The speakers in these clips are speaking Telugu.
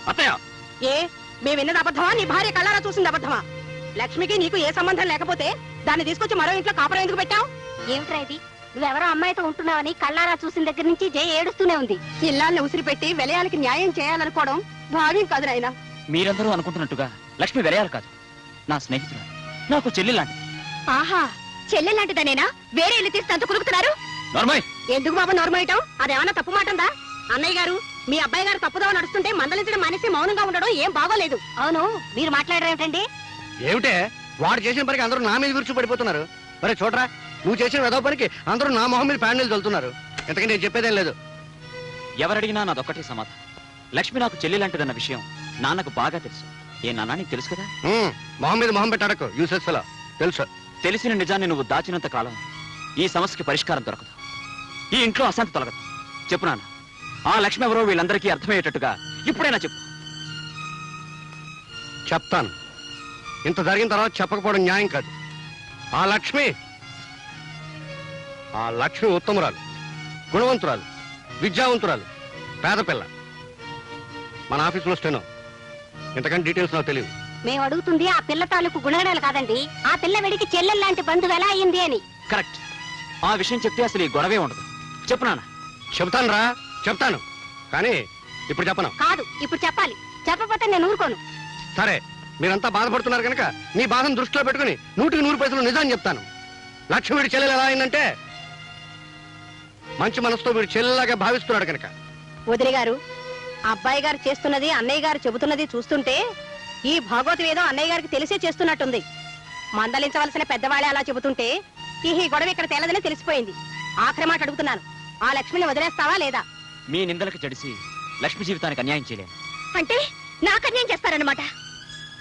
అత్తయ్య ఏ మేము విన్నది అబద్ధమా నీ భార్య కళ్ళారా చూసింది అబద్ధమా? లక్ష్మికి నీకు ఏ సంబంధం లేకపోతే దాన్ని తీసుకొచ్చి మరో ఇంట్లో కాపురం ఎందుకు పెట్టావు? ఏమిట్రా ఇది? నువ్వెవరో అమ్మాయితో ఉంటున్నావని కళ్ళారా చూసిన దగ్గర నుంచి జయ ఏడుస్తూనే ఉంది. ఇల్లాన్ని ఉసిరి పెట్టి వెలయాలకి న్యాయం చేయాలనుకోవడం భావ్యం కాదు నాయనా. మీరందరూ అనుకుంటున్నట్టుగా లక్ష్మి వెలయాలు కాదు, నా స్నేహితురాలు, నాకు చెల్లి లాంటిది. ఆహా, చెల్లెలాంటిదనేనా? వేరే ఇల్లు తీస్తే కులుకుతున్నారు. నార్మల్ ఎందుకు బాబు నోర్మేయటం? అదేమన్నా తప్పు మాటందా? అన్నయ్య గారు, మీ అబ్బాయి గారు తప్పుదో నడుస్తుంటే మందలించడం మానేసి మౌనంగా ఉండడం ఏం బాగోలేదు. అవును, మీరు మాట్లాడరేమిటండి? ఏమిటే వాడు చేసిన పనికి అందరూ నా మీద విరుచు పడిపోతున్నారు. మరి చూడరా, నువ్వు చేసిన వెదవ పనికి అందరూ నా మొహం మీద ప్యాండిల్ చల్లుతున్నారు. ఇంతకీ నేను చెప్పేదేం లేదు. ఎవరడిగినా నాదొక్కటే సమాధానం. లక్ష్మి నాకు చెల్లి లాంటిదన్న విషయం నాన్నకు బాగా తెలుసు. ఏ నాన్న నీకు తెలుసు కదా? మొహం మీద మొహం పెట్టాడకు, యూసెస్ ఫెలో. తెలుసు. తెలిసిన నిజాన్ని నువ్వు దాచినంత కాలం ఈ సమస్యకి పరిష్కారం దొరకదు, ఈ ఇంట్లో అశాంతి తొలగదు. చెప్పు నాన్న, ఆ లక్ష్మి ఎవరో వీళ్ళందరికీ అర్థమయ్యేటట్టుగా ఇప్పుడైనా చెప్పు. చెప్తాను. ఇంత జరిగిన తర్వాత చెప్పకపోవడం న్యాయం కాదు. ఆ లక్ష్మి ఉత్తమురాలు, గుణవంతురాలు, విద్యావంతురాలు, పేదపిల్ల. మన ఆఫీసులో స్టెనో. ఇంతకంటే డీటెయిల్స్ నాకు తెలియదు. మేము అడుగుతుంది ఆ పిల్ల తాలూకు గుణగణాలు కాదండి, ఆ పిల్ల వెడికి చెల్లెల్లాంటి బంధువు ఎలా అయింది అని. కరెక్ట్. ఆ విషయం చెప్తే అసలు ఈ గొడవే ఉండదు. చెప్పు నాన్న. చెప్తాను రా, చెప్తాను. కానీ ఇప్పుడు చెప్పను. కాదు, ఇప్పుడు చెప్పాలి. చెప్పకపోతే నేను ఊరుకోను. సరే, మీరంతా బాధపడుతున్నారు కనుక మీ బాధను దృష్టిలో పెట్టుకుని 100% నిజాన్ని చెప్తాను. లక్ష్మి వీడి చెల్లెలు ఎలా అయిందంటే, మంచి మనసుతో వీడి చెల్లెలాగా భావిస్తున్నాడు కనుక. వదిలి గారు, అబ్బాయి గారు చేస్తున్నది అన్నయ్య గారు చెబుతున్నది చూస్తుంటే ఈ భాగవతం ఏదో అన్నయ్య గారికి తెలిసే చేస్తున్నట్టుంది. మందలించవలసిన పెద్దవాళ్ళే అలా చెబుతుంటే ఈ గొడవ ఇక్కడ తేలదని తెలిసిపోయింది. ఆఖరి మాట అడుగుతున్నాను, ఆ లక్ష్మిని వదిలేస్తావా లేదా? మీ నిందలకు జడిసి లక్ష్మి జీవితానికి అన్యాయం చేయలేను. అంటే నాకు అన్యాయం చేస్తారన్నమాట?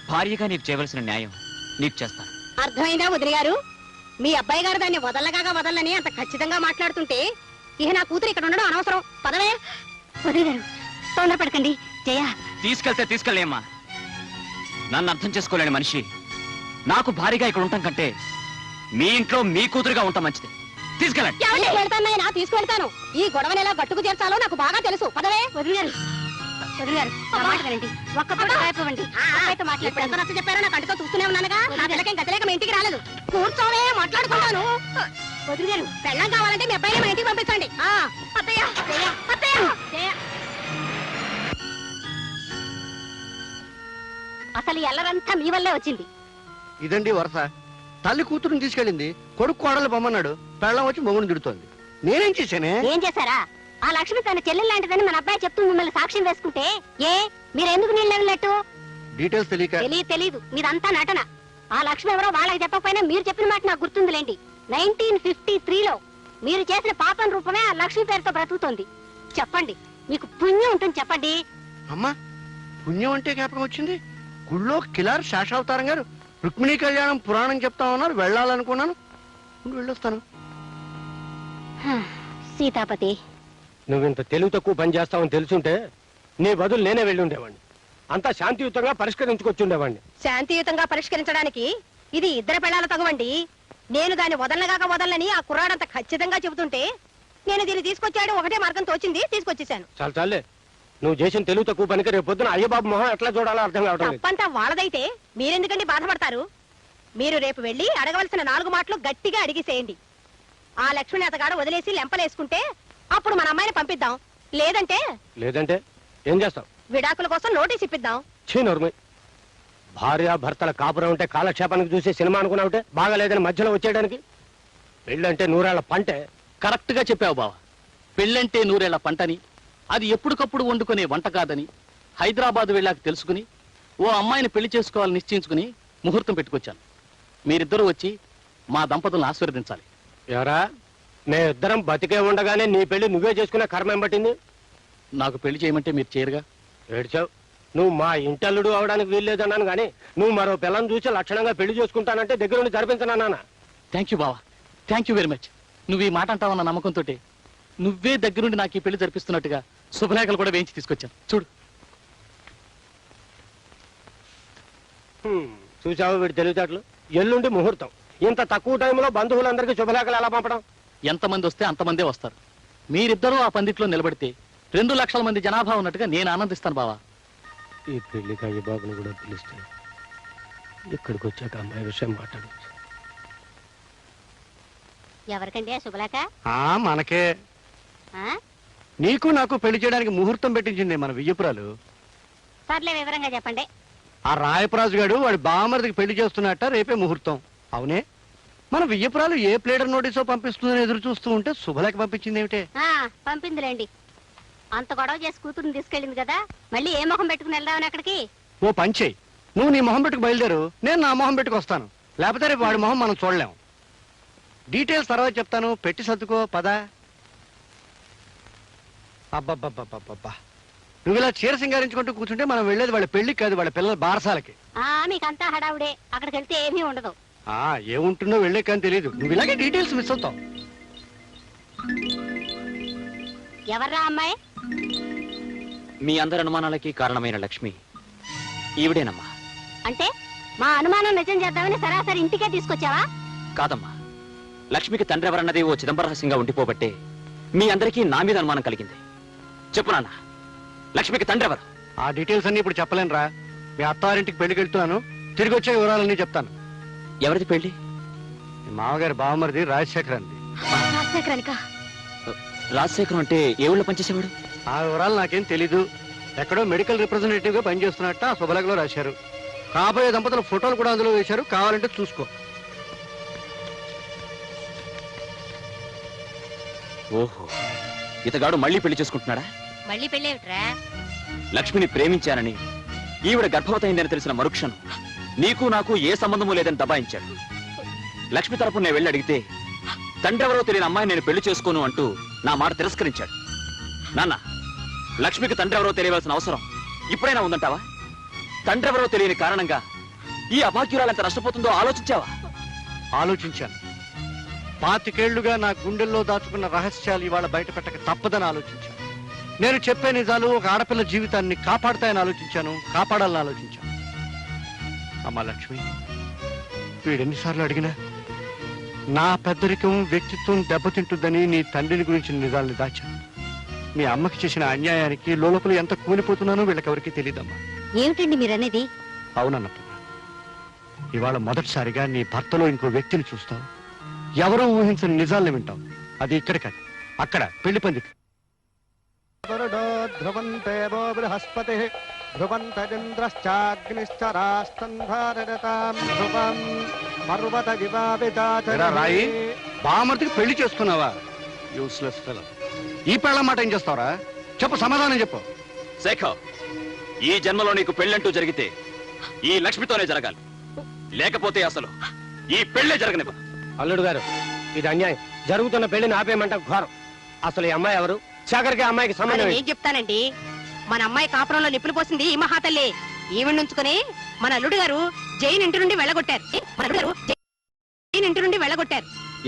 భార్యగా నీకు చేయవలసిన న్యాయం నీకు చేస్తాను. అర్థమైందా వదిలి గారు? మీ అబ్బాయి గారు దాన్ని వదలని అంత ఖచ్చితంగా మాట్లాడుతుంటే ఇహ నా కూతురు ఇక్కడ ఉండడం అనవసరం. పదవే. వదిలి గారు, తొందరపడకండి. జయ, తీసుకెళ్తే తీసుకెళ్ళేమ్మా. నన్ను అర్థం చేసుకోలేని మనిషి నాకు భారీగా ఇక్కడ ఉండటం కంటే మీ ఇంట్లో మీ కూతురుగా ఉంటాం మంచిది. తీసుకెళ్ళండి. తీసుకెళ్తాను. ఈ గొడవని ఎలా గట్టుకు చేర్చాలో నాకు బాగా తెలుసు. పదవే. వదిలి గారు, ఒక్క పూట అయిపోవండి. ఎంత నచ్చ చెప్పారో నా కంటితో చూస్తూనే ఉన్నానుగా. నా పిల్లకేం గతిలేక మీ ఇంటికి రాలేదు. కూర్చోవే, మాట్లాడుకుంటాను. వదిలి గారు, పెళ్ళం కావాలంటే మీ అబ్బాయిని మా ఇంటికి పంపించండి. అత్తయ్య, అత్తయ్య. అసలు ఎల్లరంతా మీ వల్లే వచ్చింది. ఇదండి వరస. తల్లి కూతురుని తీసుకెళ్ళింది, కొడుకు కోడలు పొమ్మన్నాడు, పెళ్ళం వచ్చి మొగుడు తిడుతోంది. నేనేం చేశానే? ఏం చేశారా? ఆ లక్ష్మి తన చెల్లెలు లాంటిదని మన అబ్బాయి చెప్తూ మిమ్మల్ని సాక్ష్యం వేసుకుంటే మీరు ఎందుకు నీళ్ళట్టు? డీటెయిల్స్ తెలీదు. మీదంతా నటన. ఆ లక్ష్మి ఎవరో వాళ్ళకి చెప్పకపోయినా మీరు చెప్పిన మాట నాకు గుర్తుందిలేండి. 1953లో మీరు చేసిన పాపం రూపమే ఆ లక్ష్మి పేరుతో బ్రతుకుతోంది. చెప్పండి, మీకు పుణ్యం ఉంటుంది. చెప్పండి. అమ్మా, పుణ్యం అంటే జ్ఞాపకం వచ్చింది. గుళ్ళో కిలార్ శేషావతారం గారు రుక్మిణీ కళ్యాణం పురాణం చెప్తామన్నారు. వెళ్ళాలనుకున్నాను, వెళ్ళొస్తాను. సీతాపతి, నువ్వింత తెలుగు తక్కువ పని చేస్తావని తెలుసుంటే నీ బదులు నేనే వెళ్ళి ఉండేవాడిని. అంతా శాంతియుతంగా పరిష్కరించుకొచ్చి ఉండేవాడిని. శాంతియుతంగా పరిష్కరించడానికి ఇది ఇద్దరు పెళ్ళాల తగవండి. నేను దాన్ని వదలనని ఆ కుర్రాడంత ఖచ్చితంగా చెబుతుంటే నేను దీన్ని తీసుకొచ్చాడు ఒకటే మార్గం తోచింది, తీసుకొచ్చేసాను. చాలే, నువ్వు చేసిన తెలుగు తక్కువ పనికి రేపు పొద్దున అయ్యబాబు మొహం ఎట్లా చూడాలో అర్థం కావడం. తప్పంతా వాళ్ళదైతే మీరెందుకండి బాధపడతారు? మీరు రేపు వెళ్ళి అడగవలసిన 4 మాటలు గట్టిగా అడిగిసేయండి. ఆ లక్ష్మిని అతగాడు వదిలేసి లెంపలేసుకుంటే అప్పుడు మన అమ్మాయిని పంపిద్దాం. లేదంటే ఏం చేస్తావు? విడాకుల కోసం నోటీస్ ఇప్పిద్దాం. చీనోర్మి, భార్య భర్తల కాపురం ఉంటే కాలక్షేపానికి చూసే సినిమా అనుకున్నావుంటే బాగాలేదని మధ్యలో వచ్చేయడానికి. పెళ్ళంటే 100 ఏళ్ల పంటే. కరెక్ట్ గా చెప్పావు బావ. పెళ్ళంటే 100 ఏళ్ల పంటని, అది ఎప్పటికప్పుడు వండుకునే వంట కాదని హైదరాబాద్ వెళ్ళాక తెలుసుకుని ఓ అమ్మాయిని పెళ్లి చేసుకోవాలని నిశ్చయించుకుని ముహూర్తం పెట్టుకొచ్చాను. మీరిద్దరూ వచ్చి మా దంపతులను ఆశీర్వదించాలి. ఎవరా, మేమిద్దరం బతికే ఉండగానే నీ పెళ్లి నువ్వే చేసుకునే కర్మేం పట్టింది? నాకు పెళ్లి చేయమంటే మీరు చేయరుగా. ఏడ్చావు. నువ్వు మా ఇంటల్లుడు అవడానికి వీల్లేదన్నాను గానీ నువ్వు మరో పిల్లని చూసి లక్షణంగా పెళ్లి చేసుకుంటానంటే దగ్గరుండి జరిపించనన్నా. థ్యాంక్ యూ బావా, థ్యాంక్ యూ వెరీ మచ్. నువ్వు ఈ మాట అంటావన్న నమ్మకంతో నువ్వే దగ్గరుండి నాకు ఈ పెళ్లి జరిపిస్తున్నట్టుగా శుభలేఖలు కూడా వేయించి తీసుకొచ్చాను. చూడు. చూసావు వీడి తెలివితేటలు. ఎల్లుండి ముహూర్తం. ఇంత తక్కువ టైంలో బంధువులందరికీ శుభలేఖలు ఎలా పంపడం? ఎంతమంది వస్తే అంతమందే వస్తారు. మీరిద్దరూ ఆ పందిట్లో నిలబడితే 2 లక్షల మంది జనాభా ఉన్నట్టుగా నేను ఆనందిస్తాను బావా. ఈ పెళ్లికి అయ్య బాబుని కూడా పిలిస్తే ఇక్కడికి వచ్చాక అమ్మాయి విషయం మాట్లాడచ్చు. ఎవరికండి ఆ శుభలేఖ? మనకే. ఆ? నీకు నాకు పెళ్లి చేయడానికి ముహూర్తం పెట్టించింది మన వియ్యపురాలు. సర్లే వివరంగా చెప్పండి. ఆ రాయపరాజు గారు వాడి బామర్దికి పెళ్లి చేస్తున్నట్ట రేపే ముహూర్తం. అవునే, మన వియ్యపురాలు ఏ ప్లేడర్ నోటీసో పంపిస్తుందని ఎదురు చూస్తూ ఉంటే శుభలేఖ పంపించింది ఏమిటే? పంపిందిలేండి. అంత గొడవ చేసి కూతురుని తీసుకెళ్ళింది కదా, మళ్ళీ ఏ మొహం పెట్టుకుని వెళ్దామని అక్కడికి? ఓ పంచేయి, నువ్వు నీ మొహం పెట్టుకు బయలుదేరు, నేను నా మొహం పెట్టుకు వస్తాను. లేకపోతే రేపు వాడి మొహం మనం చూడలేం. డీటెయిల్స్ తర్వాత చెప్తాను, పెట్టి సర్దుకో పద. అబ్బబ్బబ్బబ్బబ్బా, నువ్వు ఇలా చీర సింగారించుకుంటూ కూర్చుంటే మనం వెళ్ళేది వాళ్ళ పెళ్లికి కాదు, వాళ్ళ పిల్లల బారసాలకి. మీకంతా హడావుడే, అక్కడికి వెళ్తే ఏమీ ఉండదు. ఏముంటుందో వెళ్ళే కానీ తెలియదు. నువ్వు ఇలాగే డీటెయిల్స్ మిస్ అవుతావు. ఎవర్రా అమ్మాయి? మీ అందరి అనుమానాలకి కారణమైన లక్ష్మి ఈవిడేనమ్మా. అంటే మా అనుమానం నిజం చేద్దామని సరాసరి ఇంటికే తీసుకొచ్చావా? కాదమ్మా, లక్ష్మికి తండ్రి ఎవరన్నది ఓ చిదంబర రహస్యంగా ఉండిపోబట్టే మీ అందరికీ నా మీద అనుమానం కలిగింది. చెప్పు నాన్న, లక్ష్మికి తండ్రి ఎవరు? ఆ డీటెయిల్స్ అన్ని ఇప్పుడు చెప్పలేనురా. మీ అత్తారింటికి పెళ్లికి వెళ్తున్నాను, తిరిగి వచ్చే వివరాలన్నీ చెప్తాను. ఎవరిది పెళ్లి? మీ మామగారి బావమరిది రాజశేఖరాన్ని. రాజశేఖరానికా? రాజశేఖరం అంటే ఏ ఊళ్ళో పనిచేసేవాడు? ఆ వివరాలు నాకేం తెలీదు. ఎక్కడో మెడికల్ రిప్రజెంటేటివ్ గా పనిచేస్తున్నట్ట ఆ శుభలేఖలో రాశారు. కాబోయే దంపతుల ఫోటోలు కూడా అందులో వేశారు, కావాలంటే చూసుకో. ఓహో, ఇతగాడు మళ్ళీ పెళ్లి చేసుకుంటున్నాడా? మళ్ళీ పెళ్ళేమిట్రా? లక్ష్మిని ప్రేమించానని, ఈవిడ గర్భవతయిందని తెలిసిన మరుక్షణం నీకు నాకు ఏ సంబంధము లేదని దబాయించాడు. లక్ష్మి తరపున నేను వెళ్ళి అడిగితే తండ్రి ఎవరో తెలియని అమ్మాయిని నేను పెళ్లి చేసుకోను అంటూ నా మాట తిరస్కరించాడు. నాన్న, లక్ష్మికి తండ్రి ఎవరో తెలియవలసిన అవసరం ఇప్పుడైనా ఉందంటావా? తండ్రి ఎవరో తెలియని కారణంగా ఈ అభాగ్యురాలు ఎంత నష్టపోతుందో ఆలోచించావా? ఆలోచించాను. 25 ఏళ్లుగా నా గుండెల్లో దాచుకున్న రహస్యాలు ఇవాళ బయట పెట్టక తప్పదని ఆలోచించాను. నేను చెప్పే నిజాలు ఒక ఆడపిల్ల జీవితాన్ని కాపాడతాయని ఆలోచించాను, కాపాడాలని ఆలోచించాను. అమ్మా లక్ష్మి, వీడెన్నిసార్లు అడిగినా నా పెద్దరికం వ్యక్తిత్వం దెబ్బతింటుందని నీ తండ్రిని గురించి నిజాలను దాచాను. మీ అమ్మకి చేసిన అన్యాయానికి లోపల ఎంత కూలిపోతున్నానో వీళ్ళకెవరికి తెలియదమ్మా. ఏమిటండి మీరనేది? అవునన్నప్పుడు ఇవాళ మొదటిసారిగా నీ భర్తలో ఇంకో వ్యక్తిని చూస్తావు. ఎవరూ ఊహించని నిజాలను వింటావు. అది ఇక్కడ కాదు, అక్కడ పెళ్లి పందికి. ధ్రువంతేవో బృహస్పతి రాయి, బామర్తికి పెళ్లి చేసుకున్నావా? Useless fellow. ఈ పెళ్ళ మాట ఏం చేస్తావరా? చెప్పు, సమాధానం చెప్పు. శేఖర్, ఈ జన్మలో నీకు పెళ్ళంటూ జరిగితే ఈ లక్ష్మితోనే జరగాలి, లేకపోతే అసలు ఈ పెళ్లే జరగనివ్వ. అల్లుడు గారు, ఇది అన్యాయం. జరుగుతున్న పెళ్లిని ఆపేయమంట ఘోరం. అసలు ఈ అమ్మాయి ఎవరు? శేఖర్కి అమ్మాయికి సంబంధం ఏం చెప్తానండి? మన అమ్మాయి కాపురంలో నిప్పులు పోసింది ఈ మహాతల్లి. ఈవిడ ఉంచుకుని మన అల్లుడు గారు జైన్ ఇంటి నుండి వెళ్ళగొట్టారు.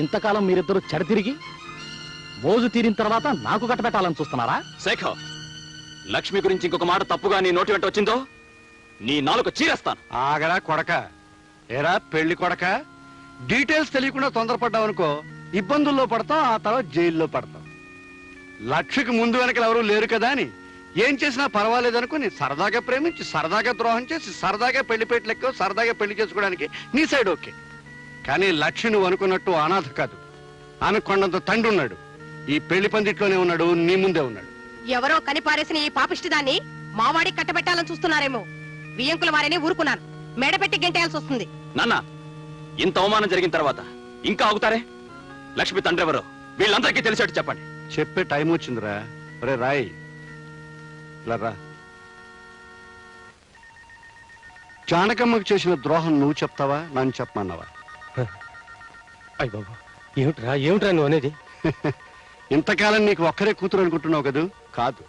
ఇంతకాలం మీరిద్దరూ చెడతిరిగి మోజు తీరిన తర్వాత నాకు కట్టబెట్టాలని చూస్తున్నారా? శేఖర్, లక్ష్మి గురించి ఇంకొక మాట తప్పుగా నీ నోటి వెంట వచ్చిందో నీ నాలుక చీరేస్తాను. ఆగరా కొడక. ఏరా పెళ్లి కొడక, డీటెయిల్స్ తెలియకుండా తొందరపడ్డావనుకో ఇబ్బందుల్లో పడతాం, ఆ తర్వాత జైల్లో పడతాం. లక్ష్మికి ముందు వెనకలు ఎవరూ లేరు కదా అని ఏం చేసినా పర్వాలేదనుకుని సరదాగా ప్రేమించి సరదాగా ద్రోహం చేసి సరదాగా పెళ్లిపేటలెక్కో సరదాగా పెళ్లి చేసుకోవడానికి నీ సైడ్ ఓకే. కానీ లక్ష్మి నువ్వు అనుకున్నట్టు అనాథ కాదు. ఆమె కొండంత తండ్రి ఉన్నాడు. ఈ పెళ్లి పందిట్లోనే ఉన్నాడు, నీ ముందే ఉన్నాడు. ఎవరో కనిపారేసిన ఈ పాపిష్టిదాన్ని మావాడికి కట్టబెట్టాలని చూస్తున్నారేమో. వియంకుల వారిని ఊరుకున్నాను, మెడపెట్టి గెంటేయాల్సి వస్తుంది. నాన్న, ఇంత అవమానం జరిగిన తర్వాత ఇంకా ఆగుతారే? లక్ష్మి తండ్రి ఎవరో వీళ్ళందరికీ తెలిసేట్టు చెప్పండి. చెప్పే టైం వచ్చిందిరా. ఒరే రాయ్, రా. జానకమ్మకు చేసిన ద్రోహం నువ్వు చెప్తావా, నన్ను చెప్పమన్నావా? అయ్య బాబు, ఏమిట్రా నువ్వు అనేది? ఇంతకాలం నీకు ఒక్కరే కూతురు అనుకుంటున్నావు కదూ? కాదు,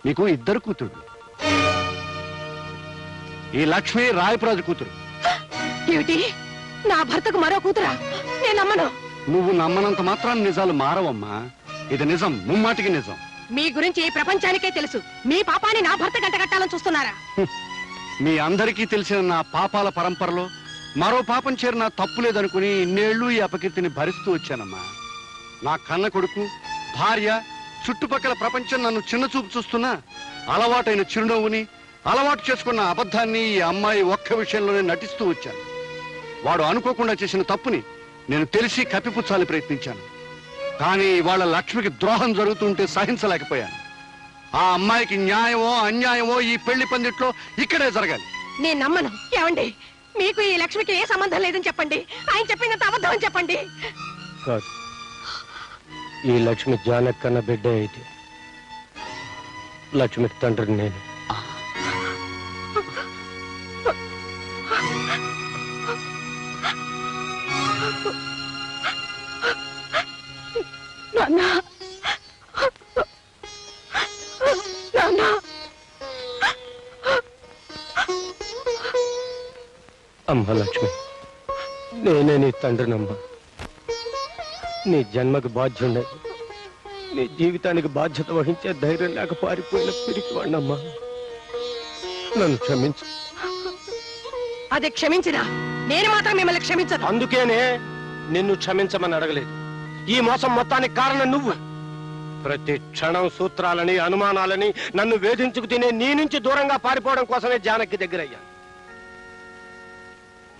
నీకు 2 కూతురు. ఈ లక్ష్మి రాయపురాజు కూతురు. ఏమిటి, నా భర్తకు మరో కూతురా? నేను నమ్మను. నువ్వు నమ్మనంత మాత్రాన్ని నిజాలు మారవమ్మా. ఇది నిజం, ముమ్మాటికి నిజం. మీ గురించి ఈ ప్రపంచానికే తెలుసు. మీ పాపాన్ని నా భర్త గంటగట్టాలని చూస్తున్నారా? మీ అందరికీ తెలిసిన నా పాపాల పరంపరలో మరో పాపం చేరిన తప్పు లేదనుకుని ఇన్నేళ్లు ఈ అపకీర్తిని భరిస్తూ వచ్చానమ్మా. నా కన్న కొడుకు, భార్య, చుట్టుపక్కల ప్రపంచం నన్ను చిన్న చూపు చూస్తున్నా అలవాటైన చిరునవ్వుని, అలవాటు చేసుకున్న అబద్ధాన్ని ఈ అమ్మాయి ఒక్క విషయంలోనే నటిస్తూ వచ్చాను. వాడు అనుకోకుండా చేసిన తప్పుని నేను తెలిసి కప్పిపుచ్చాలని ప్రయత్నించాను. కానీ ఇవాళ లక్ష్మికి ద్రోహం జరుగుతుంటే సహించలేకపోయాను. ఆ అమ్మాయికి న్యాయమో అన్యాయమో ఈ పెళ్లి పందిట్లో ఇక్కడే జరగాలి. నేను నమ్మను. ఏమండి, మీకు ఈ లక్ష్మికి ఏ సంబంధం లేదని చెప్పండి. ఆయన చెప్పిందంత అబద్ధం అని చెప్పండి. కాదు, ఈ లక్ష్మి జానకన్న బిడ్డ అయితే లక్ష్మికి తండ్రిని నేను. నాన్నా, నాన్నా, అమ్మ లక్ష్మి, నేనే నీ తండ్రినమ్మా. నీ జన్మకు బాధ్యుండే, నీ జీవితానికి బాధ్యత వహించే ధైర్యం లేక పారిపోయిన పిరికివాణ్ణమ్మా. నన్ను క్షమించు. అది క్షమించినా నేను మాత్రం మిమ్మల్ని క్షమించను. అందుకేనే నిన్ను క్షమించమని అడగలేదు. ఈ మోసం మొత్తానికి కారణం నువ్వు. ప్రతి క్షణం సూత్రాలని అనుమానాలని నన్ను వేధించుకు తినే నీ నుంచి దూరంగా పారిపోవడం కోసమే జానకి దగ్గరయ్యా.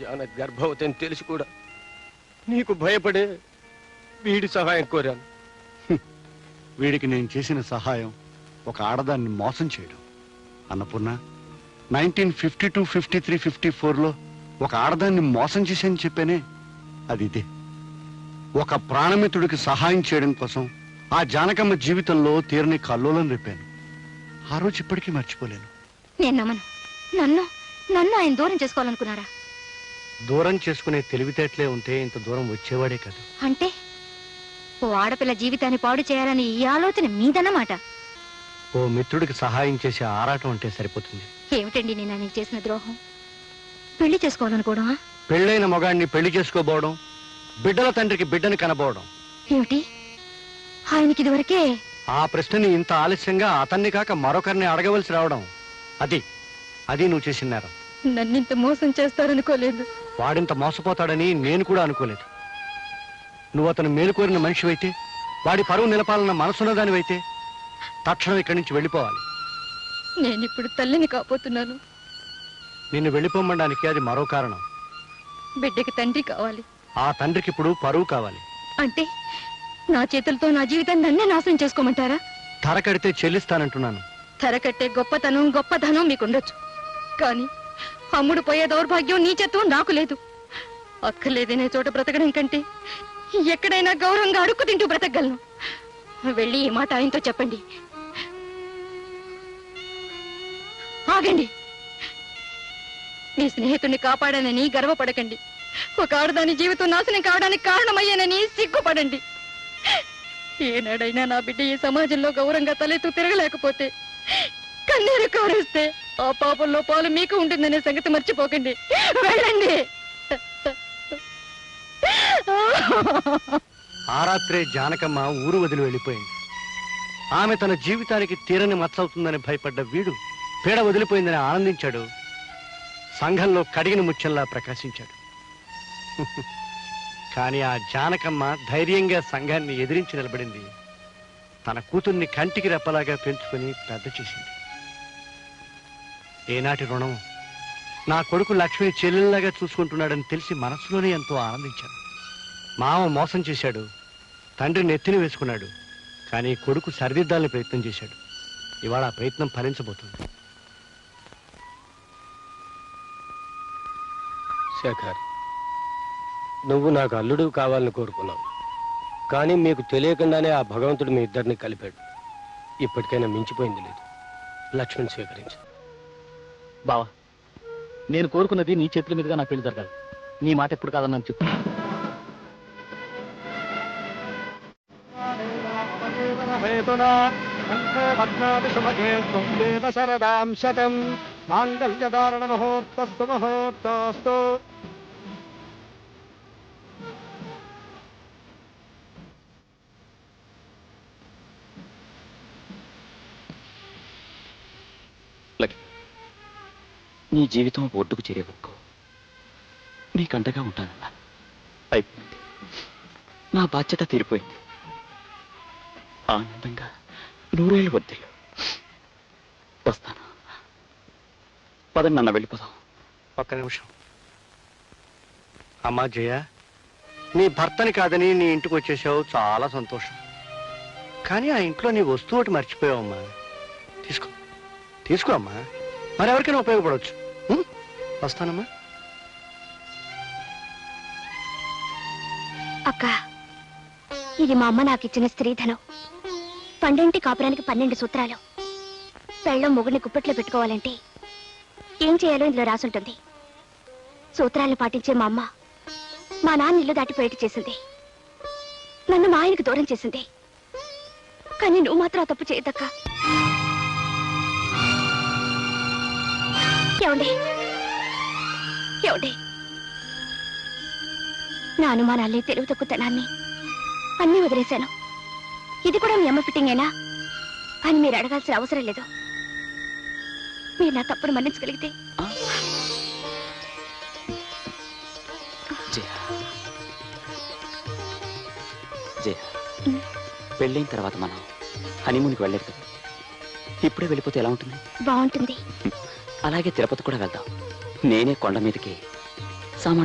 జానకి గర్భవతి అని తెలిసి కూడా నీకు భయపడే వీడి సహాయం కోరాను. వీడికి నేను చేసిన సహాయం ఒక ఆడదాన్ని మోసం చేయడం. అన్నపూర్ణ, 1952, 53, 54లో ఒక ఆడదాన్ని మోసం చేశాను చెప్పానే, అది ఇదే. ఒక ప్రాణమిత్రుడికి సహాయం చేయడం కోసం ఆ జానకమ్మ జీవితంలో తీరని కల్లోలం రేపాను. ఆ రోజు ఇప్పటికీ మర్చిపోలేను. నేను నమ్మను. నన్ను నన్ను ఆయన దూరం చేసుకోవాలనుకున్నారా? దూరం చేసుకునే తెలివితేటలే ఉంటే ఇంత దూరం వచ్చేవాడే కదా. అంటే ఓ ఆడపిల్ల జీవితాన్ని పాడు చేయాలని ఈ ఆలోచన మీదన్నమాట. ఓ మిత్రుడికి సహాయం చేసే ఆరాటం అంటే సరిపోతుంది. ఏమిటండి నేను ఆయనకి చేసిన ద్రోహం? పెళ్లి చేసుకోవాలనుకోవడమా? పెళ్ళైన మగాడిని పెళ్లి చేసుకోబోవడం, బిడ్డల తండ్రికి బిడ్డని కనబోవడం ఏమిటి? ఆయనకి ఇదివరకే ఆ ప్రశ్నని ఇంత ఆలస్యంగా అతన్ని కాక మరొకరిని అడగవలసి రావడం, అది నువ్వు చేసిన నేరం. నన్నింత మోసం చేస్తారనుకోలేదు. వాడింత మోసపోతాడని నేను కూడా అనుకోలేదు. నువ్వు అతను మేలుకోరిన మనిషివైతే, వాడి పరువు నిలపాలన్న మనసున్నదానివైతే తక్షణం ఇక్కడి నుంచి వెళ్ళిపోవాలి. నేనిప్పుడు తల్లిని కాబోతున్నాను. నిన్ను వెళ్ళిపోమనడానికి అది మరో కారణం. బిడ్డకి తండ్రి కావాలి. ఆ తండ్రికి ఇప్పుడు పరువు కావాలి. అంటే నా చేతులతో నా జీవితాన్ని నన్నే నాశనం చేసుకోమంటారా? ధర కడితే చెల్లిస్తానంటున్నాను. ధర కట్టే గొప్పతనం మీకుండొచ్చు, కానీ అమ్ముడు పోయే దౌర్భాగ్యం నీచత్వం నాకు లేదు. అక్కర్లేదనే చోట బ్రతకడం కంటే ఎక్కడైనా గౌరవంగా అడుక్కు తింటూ బ్రతకగలను. వెళ్ళి ఈ మాట ఆయనతో చెప్పండి. ఆగండి. మీ స్నేహితుడిని కాపాడానని గర్వపడకండి. ఒక ఆడదాని జీవితం నాశనం కావడానికి కారణమయ్యానని సిగ్గుపడండి. ఏనాడైనా నా బిడ్డ ఈ సమాజంలో గౌరవంగా తలెత్తు తిరగలేకపోతే, కన్నీరు కారుస్తే ఆ పాపంలో పాలు మీకు ఉంటుందనే సంగతి మర్చిపోకండి. వెళ్ళండి. ఆ రాత్రే జానకమ్మ ఊరు వదిలి వెళ్ళిపోయింది. ఆమె తన జీవితానికి తీరని మచ్చవుతుందని భయపడ్డ వీడు పీడ వదిలిపోయిందని ఆనందించాడు. సంఘంలో కడిగిన ముత్యంలా ప్రకాశించాడు. కానీ ఆ జానకమ్మ ధైర్యంగా సంఘాన్ని ఎదిరించి నిలబడింది. తన కూతుర్ని కంటికి రెప్పలాగా పెంచుకుని పెద్ద చేసింది. ఏనాటి రుణం! నా కొడుకు లక్ష్మిని చెల్లెల్లాగా చూసుకుంటున్నాడని తెలిసి మనసులోనే ఎంతో ఆనందించాను. మామ మోసం చేశాడు, తండ్రి నెత్తిని వేసుకున్నాడు, కానీ కొడుకు సరిదిద్దాలని ప్రయత్నం చేశాడు. ఇవాళ ఆ ప్రయత్నం ఫలించబోతుంది. శేఖర్, నువ్వు నాకు అల్లుడు కావాలని కోరుకున్నావు, కానీ మీకు తెలియకుండానే ఆ భగవంతుడు మీ ఇద్దరిని కలిపాడు. ఇప్పటికైనా మించిపోయింది లేదు. లక్ష్మిని స్వీకరించు. బావా, నేను కోరుకున్నది నీ చేతుల మీదుగా నా పెళ్లి జరగాలి. నీ మాట ఎప్పుడు కాదన్నాను చెప్పు. నీ జీవితం ఒడ్డుకు చేరే వరకు నీకండగా ఉంటానన్నా. అయిపోయింది, నా బాధ్యత తీరిపోయింది. ఆనందంగా 100 ఏళ్ళు వద్దు. వస్తాను. పదండి నాన్న వెళ్ళిపోదాం. ఒక్క నిమిషం. అమ్మా జయ, నీ భర్తని కాదని నీ ఇంటికి వచ్చేసావు, చాలా సంతోషం. కానీ ఆ ఇంట్లో నీ వస్తువు ఒకటి మర్చిపోయావమ్మా. తీసుకో తీసుకో అమ్మా, మరెవరికైనా ఉపయోగపడవచ్చు. వస్తానమ్మా. అక్క, ఇది మా అమ్మ నాకు ఇచ్చిన స్త్రీధనం. 12 కాపురానికి 12 సూత్రాలు. పెళ్ళం మొగుడిని గుప్పెట్లో పెట్టుకోవాలంటే ఏం చేయాలో ఇందులో రాసుంటుంది. సూత్రాలను పాటించే మా అమ్మ మా నాన్న ఇల్లు దాటిపోయేటి చేసింది. నన్ను మా ఆయనకు దూరం చేసింది. కానీ నువ్వు మాత్రం ఆ తప్పు చేయదక్క. ఏమండి ఏమండి, నా అనుమానాల్ని, తెలుగు తక్కువతనాన్ని అన్నీ వదిలేశాను. ఇది కూడా మీ అమ్మ ఫిట్టింగేనా అని మీరు అడగాల్సిన అవసరం లేదు. మీరు నా తప్పును మన్నించగలిగితే. జయ, జయ, పెళ్ళైన తర్వాత మనం హనీమూన్కి వెళ్ళలేదు కదా, ఇప్పుడే వెళ్ళిపోతే ఎలా ఉంటుంది? బాగుంటుంది. అలాగే తిరుపతి కూడా వెళ్దాం. నేనే కొండ మీదకి సామాన్